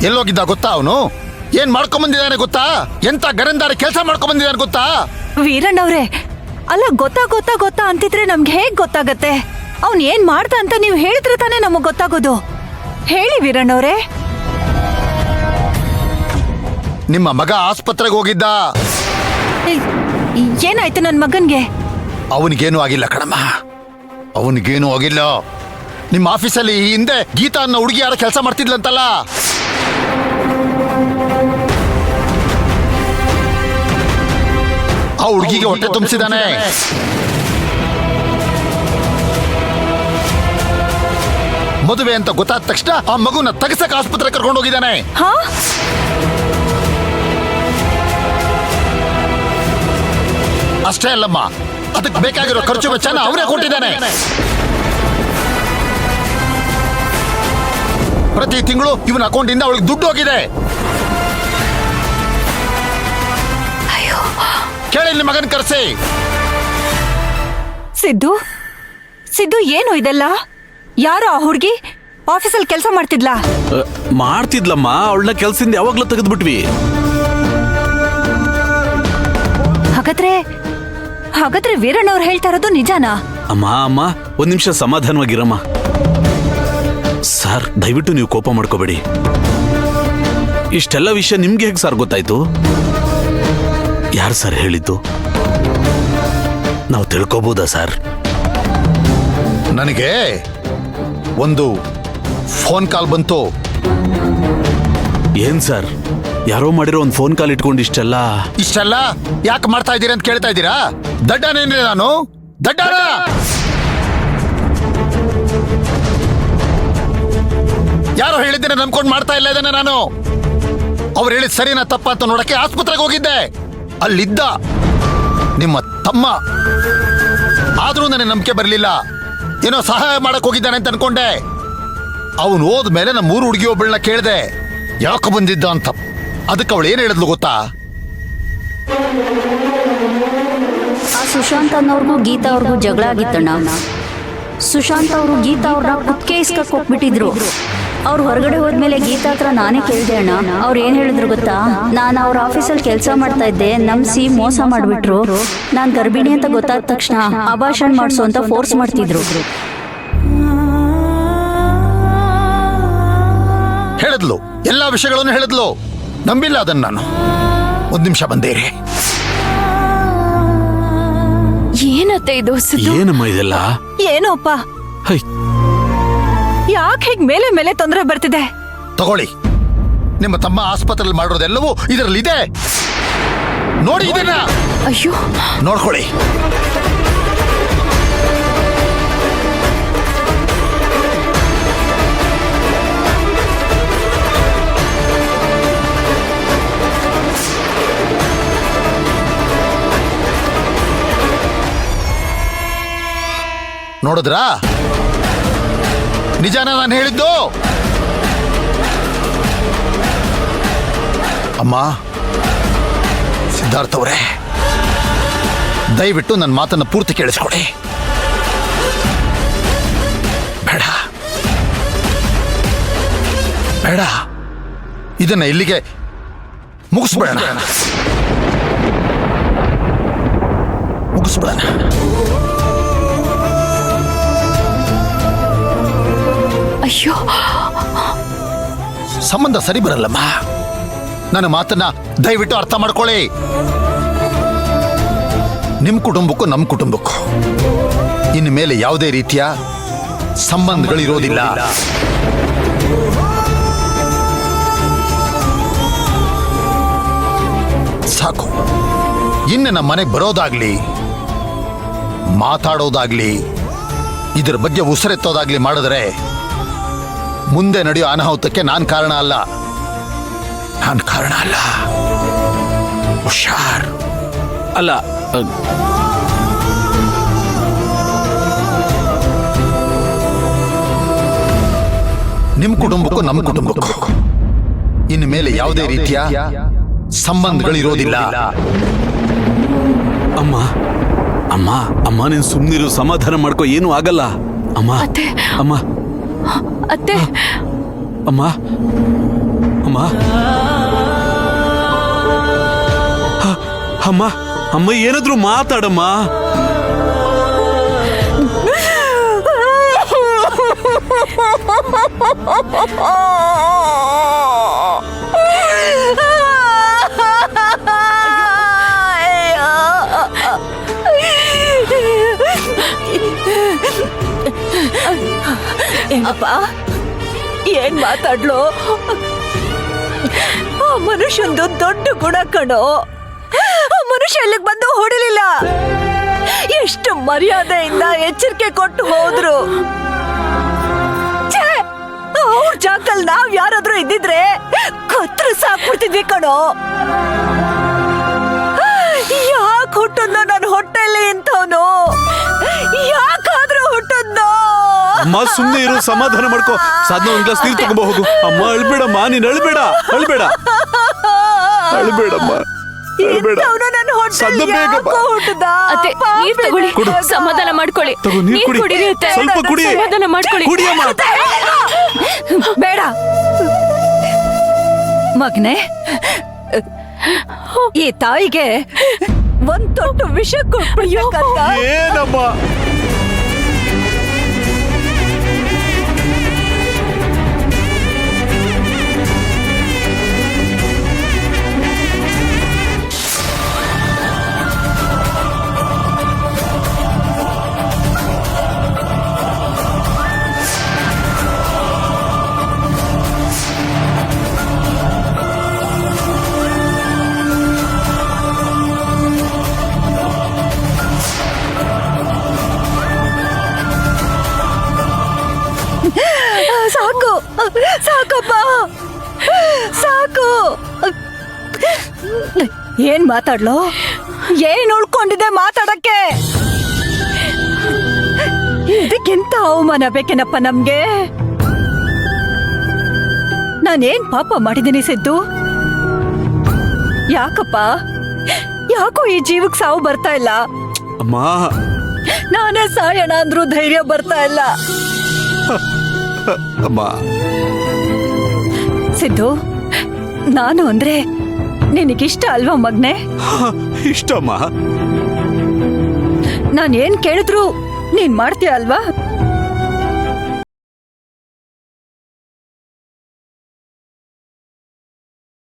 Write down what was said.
ಎಲ್ಲೋಗಿದ್ದ ಗೊತ್ತಾ ಅವನು? ಏನ್ ಮಾಡ್ಕೊಂಡ್ ಬಂದಿದ್ದಾನೆ ಗೊತ್ತಾ? ಎಂತ ಗರಂದಾರಿ ಕೆಲಸ ಮಾಡ್ಕೊಂಡ್ ಬಂದಿದ್ದಾನೆ ಗೊತ್ತಾ? ವೀರಣ್ಣವ್ರೆ, ಅಲ್ಲ ಗೊತ್ತಾ ಅಂತಿದ್ರೆ ನಮ್ಗೆ ಹೇಗ್ ಗೊತ್ತಾಗತ್ತೆ? ಅವ್ನ್ ಏನ್ ಮಾಡ್ದ ಅಂತ ನೀವು ಹೇಳಿದ್ರೆ ತಾನೇ ನಮಗ್ ಗೊತ್ತಾಗೋದು. ಹೇಳಿ ವೀರಣ್ಣವ್ರೆ. ನಿಮ್ಮ ಮಗ ಆಸ್ಪತ್ರೆಗೆ ಹೋಗಿದ್ದ. ಏನಾಯ್ತು ನನ್ ಮಗನ್ಗೆ? ಅವನಿಗೇನು ಆಗಿಲ್ಲ ಕಣಮ್ಮ, ಅವನಿಗೇನು ಆಗಿಲ್ಲ. ನಿಮ್ಮ ಆಫೀಸಲ್ಲಿ ಈ ಹಿಂದೆ ಗೀತಾ ಅನ್ನೋ ಹುಡುಗಿ ಯಾರ ಕೆಲಸ ಮಾಡ್ತಿದ್ಲಂತಲ್ಲ, ಆ ಹುಡುಗಿಗೆ ಹೊಟ್ಟೆ ತುಂಬಿಸಿದಾನೆ. ಮದುವೆ ಅಂತ ಗೊತ್ತಾದ ತಕ್ಷಣ ಆ ಮಗುನ ತಗಸಕ್ ಆಸ್ಪತ್ರೆ ಕರ್ಕೊಂಡು ಹೋಗಿದ್ದಾನೆ. ಅಷ್ಟೇ ಅಲ್ಲಮ್ಮ, ಅದಕ್ಕೆ ಬೇಕಾಗಿರೋ ಖರ್ಚು ವೆಚ್ಚನ ಅವರೇ ಕೊಟ್ಟಿದ್ದಾನೆ. ಪ್ರತಿ ತಿಂಗಳು ಇವನ ಅಕೌಂಟಿಂದ ಅವಳಿಗೆ ದುಡ್ಡು ಹೋಗಿದೆ. ಕೇಳಿ ನಿಮ್ಮ ಮಗನ್ ಕರೆಸಿ. ಸಿದ್ದು ಏನು ಇದೆಲ್ಲ? ಯಾರೋ ಆ ಹುಡುಗಿ ಆಫೀಸಲ್ಲಿ ಕೆಲಸ ಮಾಡ್ತಿದ್ಲಮ್ಮ. ಅವಳನ್ನ ಕೆಲ್ಸದಿಂದ ಯಾವಾಗ್ಲೂ ತೆಗೆದ್ಬಿಟ್ವಿ. ಹಾಗಾದ್ರೆ ವೀರಣ್ಣವ್ರು ಹೇಳ್ತಾ ಇರೋದು ನಿಜಾನಾ? ಅಮ್ಮ ಒಂದ್ ನಿಮಿಷ ಸಮಾಧಾನವಾಗಿರಮ್ಮ. ಸರ್, ದಯವಿಟ್ಟು ನೀವು ಕೋಪ ಮಾಡ್ಕೋಬೇಡಿ. ಇಷ್ಟೆಲ್ಲ ವಿಷಯ ನಿಮ್ಗೆ ಹೇಗೆ ಸರ್ ಗೊತ್ತಾಯ್ತು? ಯಾರು ಸರ್ ಹೇಳಿದ್ದು? ನಾವು ತಿಳ್ಕೋಬಹುದಾ ಸರ್? ನನಗೆ ಒಂದು ಫೋನ್ ಕಾಲ್ ಬಂತು. ಏನ್ ಸರ್, ಯಾರೋ ಮಾಡಿರೋ ಒಂದು ಫೋನ್ ಕಾಲ್ ಇಟ್ಕೊಂಡು ಇಷ್ಟೆಲ್ಲ ಯಾಕೆ ಮಾಡ್ತಾ ಇದ್ದೀರಾ ಅಂತ ಕೇಳ್ತಾ ಇದ್ದೀರಾ? ದಡ್ಡನೇನ್ರಿ ನಾನು? ದಡ್ಡನ? ಯಾರೋ ಹೇಳಿದ್ದೇನೆ ನಂಬ್ಕೊಂಡು ಮಾಡ್ತಾ ಇಲ್ಲ ಇದ್ದೇನೆ ನಾನು. ಅವ್ರು ಹೇಳಿದ ಸರಿನಾ ತಪ್ಪ ಅಂತ ನೋಡಕ್ಕೆ ಆಸ್ಪತ್ರೆಗೆ ಹೋಗಿದ್ದೆ. ಅಲ್ಲಿದ್ದ ನಿಮ್ಮ ತಮ್ಮ. ಆದ್ರೂ ನನಗೆ ನಂಬಿಕೆ ಬರಲಿಲ್ಲ. ಏನೋ ಸಹಾಯ ಮಾಡಕ್ ಹೋಗಿದ್ದಾನೆ ಅಂತ ಅನ್ಕೊಂಡೆ. ಅವನು ಹೋದ್ಮೇಲೆ ನಮ್ಮ ಮೂರು ಹುಡುಗಿ ಒಬ್ಬಳನ್ನ ಕೇಳಿದೆ ಯಾಕೆ ಬಂದಿದ್ದ ಅಂತ. ಅದಕ್ಕೆ ಅವಳು ಏನ್ ಹೇಳಿದ್ಲು ಗೊತ್ತಾ? ಆ ಸುಶಾಂತ್ ಅನ್ನೋರ್ಗೂ ಗೀತಾ ಅವ್ರಿಗೂ ಜಗಳ ಆಗಿತ್ತಣ್ಣ. ಸುಶಾಂತ್ ಅವರು ಗೀತಾ ಅವ್ರನ್ನ ಕುತ್ತಿಗೆ ಇಸ್ಕಕ್ಕೆ ಹೋಗ್ಬಿಟ್ಟಿದ್ರು. ಅವ್ರು ಹೊರಗಡೆ ಹೋದ್ಮೇಲೆ ಗೀತಾ ಹತ್ರ ನಾನೇ ಕೇಳಿದೆ ಅಣ್ಣ. ಅವ್ರು ಏನ್ ಹೇಳಿದ್ರು ಗೊತ್ತಾ? ನಾನು ಅವ್ರ ಆಫೀಸಲ್ಲಿ ಕೆಲಸ ಮಾಡ್ತಾ ಇದ್ದೆ, ನಂಬಿಸಿ ಮೋಸ ಮಾಡ್ಬಿಟ್ರು. ನಾನು ಗರ್ಭಿಣಿ ಅಂತ ಗೊತ್ತಾದ ತಕ್ಷಣ ಅಭಾಷಣ ಮಾಡಿಸು ಅಂತ ಫೋರ್ಸ್ ಮಾಡ್ತಿದ್ರು. ಹೇಳಿದ್ಲು, ಎಲ್ಲಾ ವಿಷಯಗಳನ್ನು ಹೇಳಿದ್ಲು. ನಂಬಿಲ್ಲ ಅದನ್ನ ನಾನು. ಒಂದ್ ನಿಮಿಷ ಬಂದೇರಿ. ಏನತ್ತೆ ಇದು? ಏನಮ್ಮ ಇದೆಲ್ಲ? ಏನೋಪ್ಪ, ಯಾಕೆ ಹೇಗ್ ಮೇಲೆ ಮೇಲೆ ತೊಂದರೆ ಬರ್ತಿದೆ? ತಗೊಳ್ಳಿ, ನಿಮ್ಮ ತಮ್ಮ ಆಸ್ಪತ್ರೆಯಲ್ಲಿ ಮಾಡಿರೋದೆಲ್ಲವೂ ಇದರಲ್ಲಿ ಇದೆ. ನೋಡಿ ಇದನ್ನ. ಅಯ್ಯೋ, ನೋಡ್ಕೊಳ್ಳಿ. ನೋಡಿದ್ರಾ? ನಿಜಾನ ನಾನು ಹೇಳಿದ್ದು? ಅಮ್ಮ, ಸಿದ್ಧಾರ್ಥ ಅವರೇ, ದಯವಿಟ್ಟು ನನ್ನ ಮಾತನ್ನ ಪೂರ್ತಿ ಕೇಳಿಸ್ಕೊಡಿ. ಬೇಡ ಬೇಡ, ಇದನ್ನ ಇಲ್ಲಿಗೆ ಮುಗಿಸ್ಬೇಡ. ಅಯ್ಯೋ, ಸಂಬಂಧ ಸರಿ ಬರಲ್ಲಮ್ಮ. ನನ್ನ ಮಾತನ್ನ ದಯವಿಟ್ಟು ಅರ್ಥ ಮಾಡ್ಕೊಳ್ಳಿ. ನಿಮ್ ಕುಟುಂಬಕ್ಕೂ ನಮ್ಮ ಕುಟುಂಬಕ್ಕೂ ಇನ್ನು ಮೇಲೆ ಯಾವುದೇ ರೀತಿಯ ಸಂಬಂಧಗಳಿರೋದಿಲ್ಲ. ಸಾಕು. ಇನ್ನು ನಮ್ಮ ಮನೆಗೆ ಬರೋದಾಗ್ಲಿ, ಮಾತಾಡೋದಾಗ್ಲಿ, ಇದರ ಬಗ್ಗೆ ಉಸಿರೆತ್ತೋದಾಗ್ಲಿ ಮಾಡಿದ್ರೆ ಮುಂದೆ ನಡೆಯೋ ಅನಾಹುತಕ್ಕೆ ನಾನು ಕಾರಣ ಅಲ್ಲ. ಹುಷಾರ್. ಅಲ್ಲ, ನಿಮ್ ಕುಟುಂಬಕ್ಕೂ ನಮ್ಮ ಕುಟುಂಬಕ್ಕೂ ಇನ್ನು ಮೇಲೆ ಯಾವುದೇ ರೀತಿಯ ಸಂಬಂಧಗಳಿರೋದಿಲ್ಲ. ಅಮ್ಮ ಅಮ್ಮ ಅಮ್ಮ ನೀನು ಸುಮ್ಮನಿರು, ಸಮಾಧಾನ ಮಾಡ್ಕೋ, ಏನೂ ಆಗಲ್ಲ. ಅಮ್ಮ ಅತ್ತೆ, ಅಮ್ಮ ಅತ್ತೆ, ಅಮ್ಮ ಅಮ್ಮ ಅಮ್ಮ ಅಮ್ಮ ಅಮ್ಮ ಏನಾದ್ರೂ ಮಾತಾಡಮ್ಮ. ಏನಪ್ಪ ಏನ್ ಮಾತಾಡ್ಲು? ಆ ಮನುಷ್ಯಂದು ದೊಡ್ಡ ಗುಣ ಕಣೋ. ಆ ಮನುಷ್ಯ ಇಲ್ಲಿಗೆ ಬಂದು ಹೊಡಿಲಿಲ್ಲ, ಎಷ್ಟು ಮರ್ಯಾದೆಯಿಂದ ಎಚ್ಚರಿಕೆ ಕೊಟ್ಟು ಹೋದ್ರು. ಅವ್ರ ಜಾಗದಲ್ಲಿ ನಾವ್ ಯಾರಾದ್ರೂ ಇದ್ದಿದ್ರೆ ಕತ್ರು ಸಾಕ್ಬಿಡ್ತಿದ್ವಿ ಕಣೋ. ಯಾಕೆ ಹುಟ್ಟದ್ನೋ ನನ್ನ ಹೊಟ್ಟೆಯಲ್ಲಿ ಇಂಥವ್ನು? ಯಾಕಾದ್ರೂ ಹುಟ್ಟದ್ನೋ? ಅಮ್ಮ ಸುಮ್ಮನೆ ಇರು, ಸಮಾಧಾನ ಮಾಡ್ಕೋ. ಸಾಧನ ಒಂದ್ ಗ್ಲಾಸ್ ನೀರು ತಗೊಂಬ ಹೋಗು. ಅಮ್ಮ ಅಳ್ಬೇಡಮ್ಮ, ನೀನ್ ಅಳ್ಬೇಡ ಅಳ್ಬೇಡ ಅಳ್ಬೇಡಮ್ಮ ಅಳ್ಬೇಡ. ಸದ್ದ ಬೇಗ ಬಾ. ಅತ್ತೆ, ನೀರ್ ತಗೊಳ್ಳಿ, ಸಮಾಧಾನ ಮಾಡ್ಕೊಳ್ಳಿ. ತಗೋ, ನೀರ್ ಕುಡಿ. ಕುಡೀರಿ ಅತ್ತೆ. ಸ್ವಲ್ಪ ಕುಡಿ. ಸಮಾಧಾನ ಮಾಡ್ಕೊಳ್ಳಿ. ಕುಡಿಯಮ್ಮ. ಬೇಡ ಮಗ್ನೆ, ಈ ತಾಯಿಗೆ ಒಂದ್ ದೊಡ್ಡ ವಿಷ ಕೊಟ್ಬಿಡ್ಬೇಕಂತ. ಏನಮ್ಮ? ಸಾಕು ಸಾಕಪ್ಪ ಸಾಕು. ಏನ್ ಮಾತಾಡ್ಲು? ಏನ್ ಉಳ್ಕೊಂಡಿದೆ ಮಾತಾಡಕ್ಕೆ? ಇದಕ್ಕಿಂತ ಅವಮಾನ ಬೇಕೇನಪ್ಪ ನಮ್ಗೆ? ನಾನೇನ್ ಪಾಪ ಮಾಡಿದ್ದೀನಿ ಸಿದ್ದು? ಯಾಕಪ್ಪ, ಯಾಕೋ ಈ ಜೀವಕ್ ಸಾವು ಬರ್ತಾ ಇಲ್ಲ? ಅಮ್ಮ ನಾನೇ ಸಾಯೋಣ ಅಂದ್ರೂ ಧೈರ್ಯ ಬರ್ತಾ ಇಲ್ಲ. ಅಮ್ಮ ಸಿದ್ದು, ನಾನು ಅಂದ್ರೆ ನಿನಗಿಷ್ಟ ಅಲ್ವಾ ಮಗ್ನೆ? ಇಷ್ಟಮ್ಮ. ನಾನೇನ್ ಕೇಳಿದ್ರು ನೀನ್ ಮಾಡ್ತೀಯ ಅಲ್ವಾ?